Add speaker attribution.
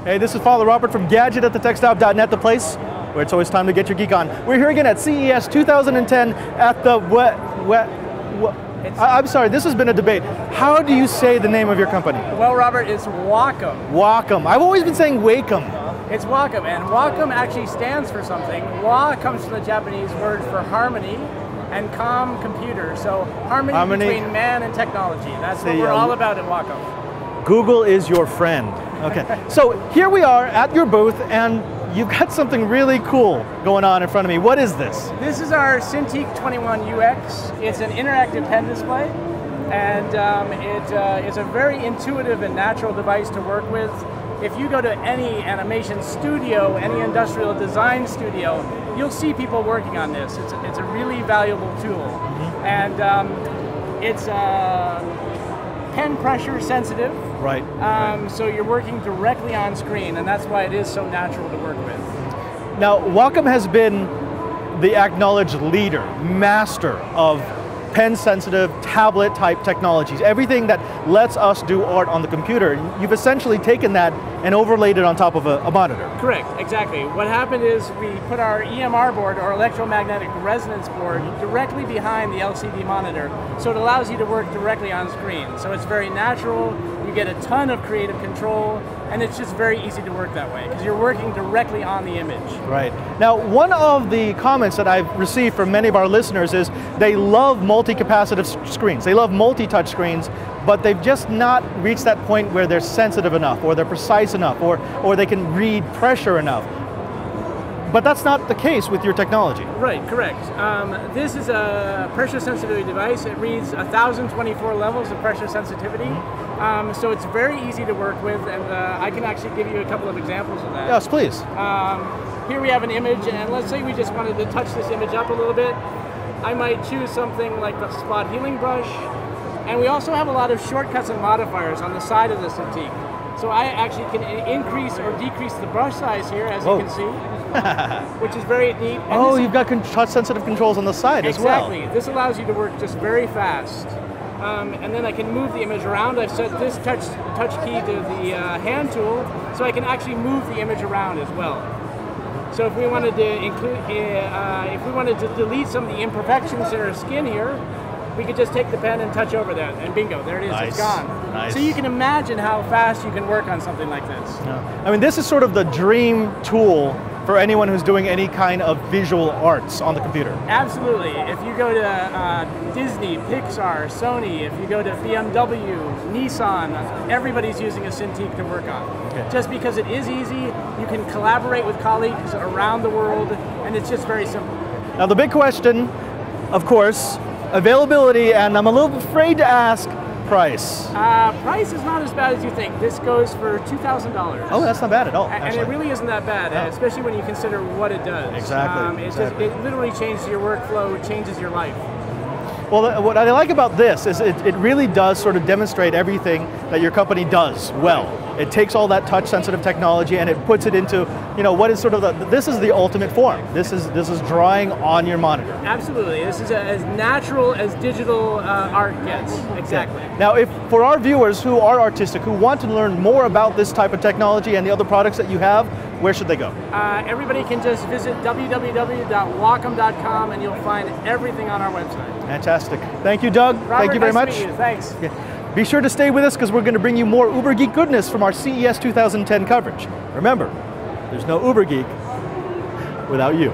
Speaker 1: Hey, this is Father Robert from GadgetAtTheTechStop.net, the place where it's always time to get your geek on. We're here again at CES 2010 at the I'm sorry, this has been a debate. How do you say the name of your company?
Speaker 2: Well, Robert, it's Wacom.
Speaker 1: Wacom. I've always been saying Wacom.
Speaker 2: It's Wacom, and Wacom actually stands for something. Wa comes from the Japanese word for harmony, and com, computer. So harmony between man and technology. That's what we're all about at Wacom.
Speaker 1: Google is your friend. Okay, so here we are at your booth, and you've got something really cool going on in front of me. What is this?
Speaker 2: This is our Cintiq 21 UX. It's an interactive pen display, and it's a very intuitive and natural device to work with. If you go to any animation studio, any industrial design studio, you'll see people working on this. It's a really valuable tool. And it's pen pressure sensitive.
Speaker 1: Right.
Speaker 2: So you're working directly on screen, and that's why it is so natural to work with.
Speaker 1: Now, Wacom has been the acknowledged leader, master of pen-sensitive, tablet-type technologies. Everything that lets us do art on the computer. You've essentially taken that and overlaid it on top of a monitor.
Speaker 2: Correct, exactly. What happened is we put our EMR board, or electromagnetic resonance board, directly behind the LCD monitor, so it allows you to work directly on screen. So it's very natural, you get a ton of creative control, and it's just very easy to work that way, because you're working directly on the image.
Speaker 1: Right. Now, one of the comments that I've received from many of our listeners is they love multi-capacitive screens. They love multi-touch screens, but they've just not reached that point where they're sensitive enough, or they're precise enough, or they can read pressure enough. But that's not the case with your technology.
Speaker 2: Right, correct. This is a pressure sensitivity device. It reads 1,024 levels of pressure sensitivity. So it's very easy to work with, and I can actually give you a couple of examples of that.
Speaker 1: Yes, please.
Speaker 2: Here we have an image, and let's say we just wanted to touch this image up a little bit. I might choose something like the spot healing brush. And we also have a lot of shortcuts and modifiers on the side of the Cintiq. So I actually can increase or decrease the brush size here, as you can see, which is very neat.
Speaker 1: And you've got touch-sensitive controls on the side as well.
Speaker 2: Exactly. This allows you to work just very fast. And then I can move the image around. I've set this touch key to the hand tool, so I can actually move the image around as well. So if we wanted to include, if we wanted to delete some of the imperfections in our skin here, we could just take the pen and touch over that, and bingo, there it is, It's gone.
Speaker 1: Nice.
Speaker 2: So you can imagine how fast you can work on something like this.
Speaker 1: Yeah. I mean, this is sort of the dream tool for anyone who's doing any kind of visual arts on the computer.
Speaker 2: Absolutely. If you go to Disney, Pixar, Sony, if you go to BMW, Nissan, everybody's using a Cintiq to work on. Okay. Just because it is easy, you can collaborate with colleagues around the world, and it's just very simple.
Speaker 1: Now the big question, of course, availability, and I'm a little afraid to ask price.
Speaker 2: Price is not as bad as you think. This goes for $2,000.
Speaker 1: Oh, that's not bad at all,
Speaker 2: And it really isn't that bad, especially when you consider what it does.
Speaker 1: Exactly.
Speaker 2: It literally changes your workflow, it changes your life.
Speaker 1: Well, what I like about this is it really does sort of demonstrate everything that your company does well. It takes all that touch-sensitive technology and it puts it into, what is sort of this is the ultimate form. This is drawing on your monitor.
Speaker 2: Absolutely. This is as natural as digital art gets. Exactly.
Speaker 1: Yeah. Now, if for our viewers who are artistic, who want to learn more about this type of technology and the other products that you have, where should they go?
Speaker 2: Everybody can just visit www.wacom.com and you'll find everything on our website.
Speaker 1: Fantastic. Thank you, Doug.
Speaker 2: Robert,
Speaker 1: thank you very much.
Speaker 2: Nice to meet you. Thanks.
Speaker 1: Yeah. Be sure to stay with us because we're going to bring you more Uber Geek goodness from our CES 2010 coverage. Remember, there's no Uber Geek without you.